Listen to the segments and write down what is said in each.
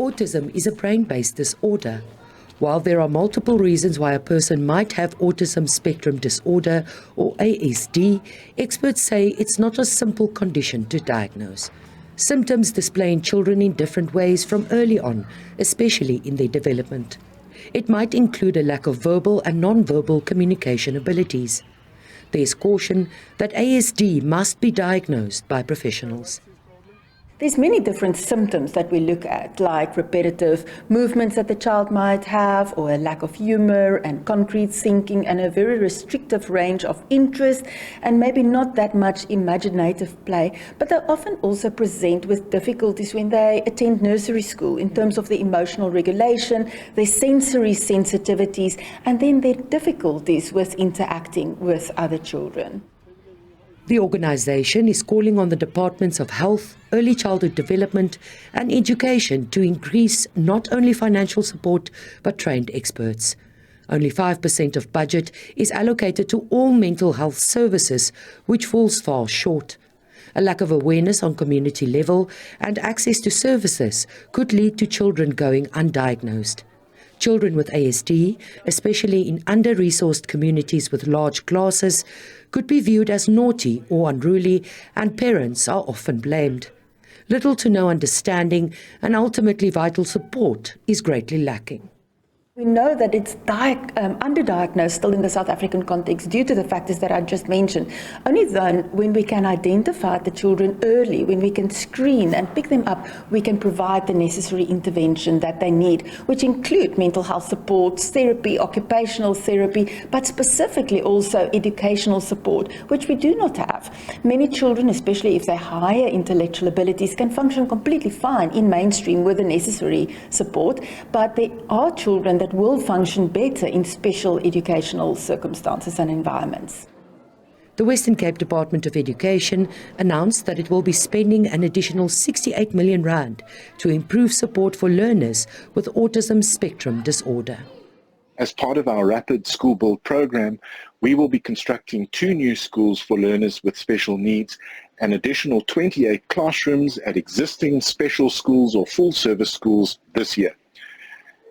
Autism is a brain-based disorder. While there are multiple reasons why a person might have autism spectrum disorder or ASD, experts say it's not a simple condition to diagnose. Symptoms display in children in different ways from early on, especially in their development. It might include a lack of verbal and non-verbal communication abilities. There's caution that ASD must be diagnosed by professionals. There's many different symptoms that we look at, like repetitive movements that the child might have, or a lack of humor and concrete thinking, and a very restrictive range of interest, and maybe not that much imaginative play. But they often also present with difficulties when they attend nursery school in terms of the emotional regulation, their sensory sensitivities, and then their difficulties with interacting with other children. The organization is calling on the Departments of Health, Early Childhood Development and Education to increase not only financial support but trained experts. Only 5% of budget is allocated to all mental health services, which falls far short. A lack of awareness on community level and access to services could lead to children going undiagnosed. Children with ASD, especially in under-resourced communities with large classes, could be viewed as naughty or unruly, and parents are often blamed. Little to no understanding and ultimately vital support is greatly lacking. We know that it's underdiagnosed still in the South African context due to the factors that I just mentioned. Only then, when we can identify the children early, when we can screen and pick them up, we can provide the necessary intervention that they need, which include mental health support, therapy, occupational therapy, but specifically also educational support, which we do not have. Many children, especially if they have higher intellectual abilities, can function completely fine in mainstream with the necessary support, but there are children that will function better in special educational circumstances and environments. The Western Cape Department of Education announced that it will be spending an additional 68 million rand to improve support for learners with autism spectrum disorder. As part of our Rapid School Build program, we will be constructing 2 new schools for learners with special needs, an additional 28 classrooms at existing special schools or full-service schools this year.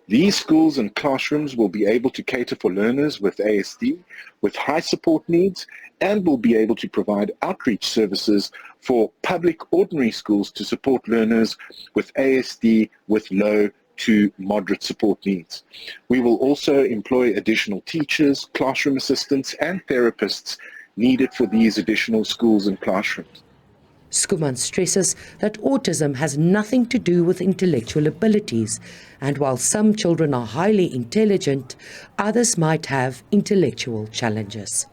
These schools and classrooms will be able to cater for learners with ASD, with high support needs, and will be able to provide outreach services for public ordinary schools to support learners with ASD with low to moderate support needs. We will also employ additional teachers, classroom assistants, and therapists needed for these additional schools and classrooms. Skuman stresses that autism has nothing to do with intellectual abilities, and while some children are highly intelligent, others might have intellectual challenges.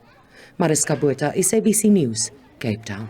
Mariska Botha, SABC News, Cape Town.